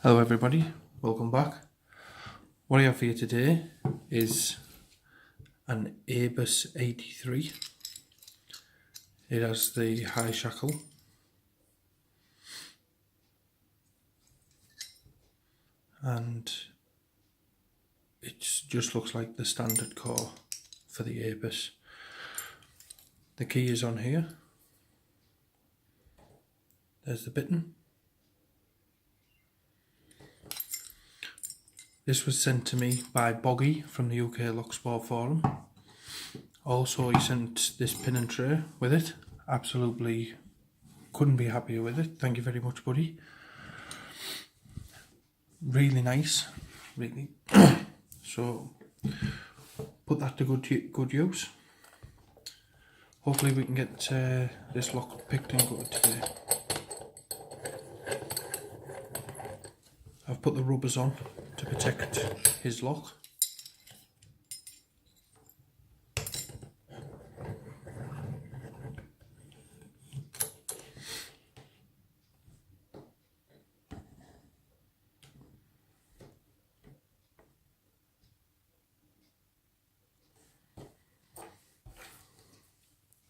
Hello everybody, welcome back. What I have for you today is an Airbus 83. It has the high shackle and it just looks like the standard car for the Airbus. The key is on here. There's the button. This was sent to me by Boggy from the UK Lock Sport Forum. Also, he sent this pin and tray with it. Absolutely couldn't be happier with it. Thank you very much, buddy. Really nice, really. So, put that to good use. Hopefully we can get this lock picked and gutted today. I've put the rubbers on to protect his lock.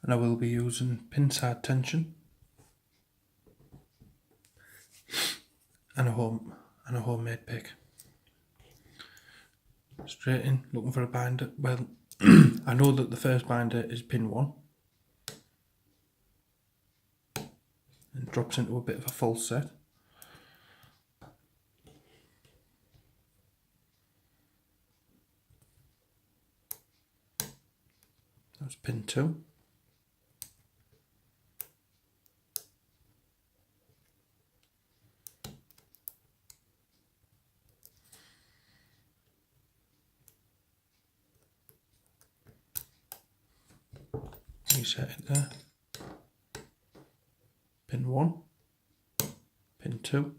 And I will be using pin side tension and a homemade pick. Straight in, looking for a binder. Well, I know that the first binder is pin 1 and drops into a bit of a false set. That's pin 2. Reset it there. Pin 1, pin 2,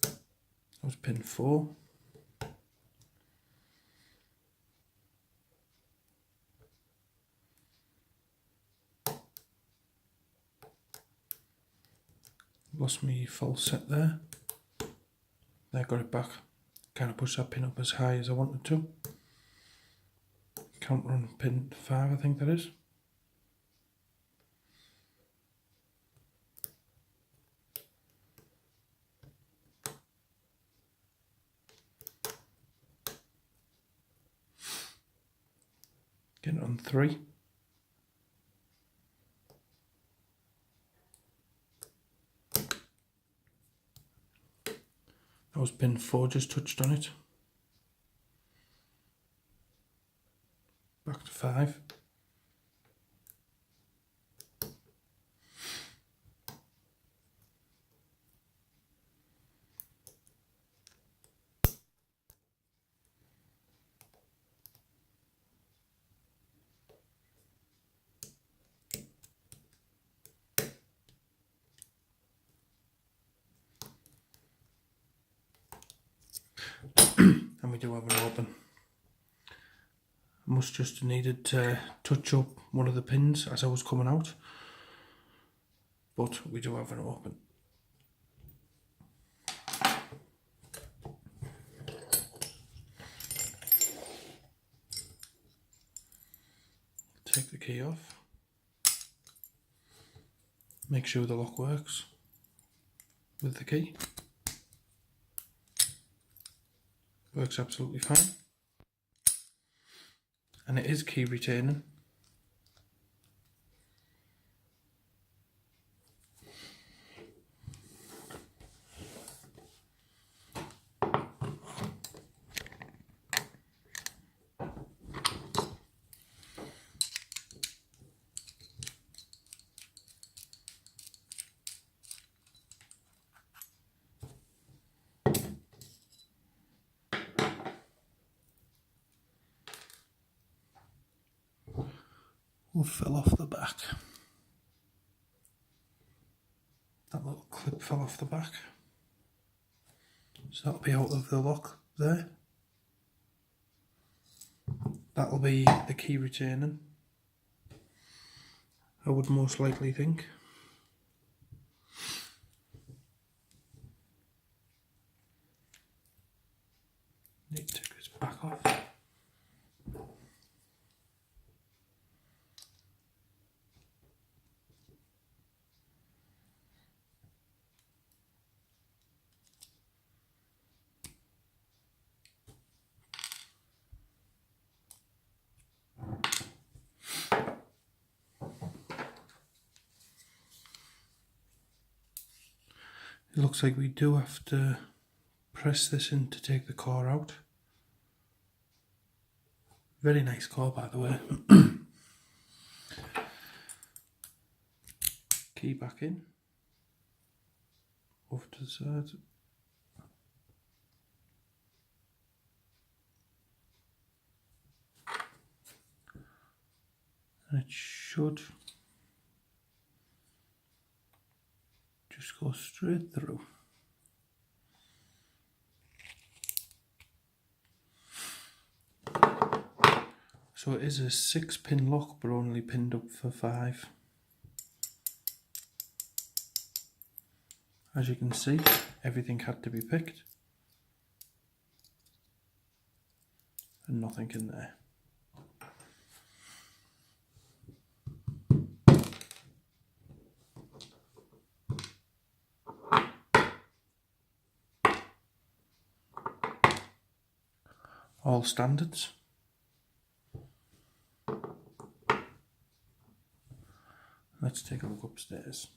that was pin 4, lost me false set there. I got it back. Kind of pushed that pin up as high as I wanted to. Counter on pin 5, I think that is. Get it on 3. That was pin 4, just touched on it. Back to 5. And we do have an open. I must just needed to touch up one of the pins as I was coming out, but we do have an open. Take the key off. Make sure the lock works with the key. Works absolutely fine. And it is key retaining. Fell off the back. That little clip fell off the back. So that'll be out of the lock there. That'll be the key retaining, I would most likely think. Need to take this back off. It looks like we do have to press this in to take the core out. Very nice core, by the way. Key back in. Over to the side. And it should just go straight through. So it is a 6-pin lock, but only pinned up for 5. As you can see, everything had to be picked. And nothing in there. All standards. Let's take a look upstairs.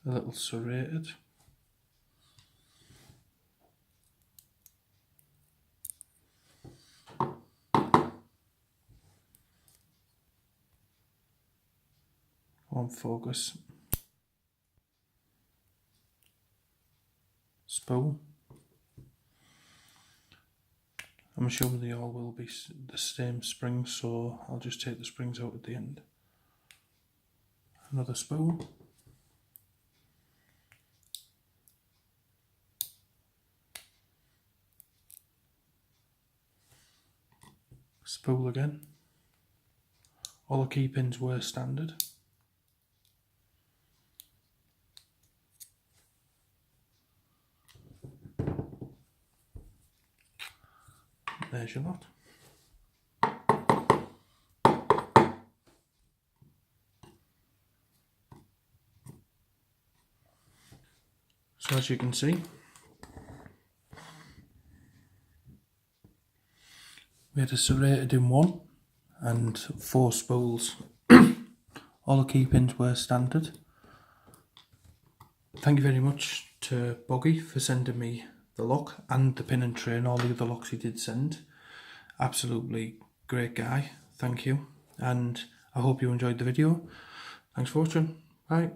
A little serrated. On focus. Spool. I'm sure they all will be the same springs, so I'll just take the springs out at the end. Another spool. Spool again. All the key pins were standard. There's your lot. So as you can see, we had a serrated in one and 4 spools. All the key pins were standard. Thank you very much to Boggy for sending me the lock and the pin and tray and all the other locks he did send. Absolutely great guy, thank you, and I hope you enjoyed the video. Thanks for watching, bye.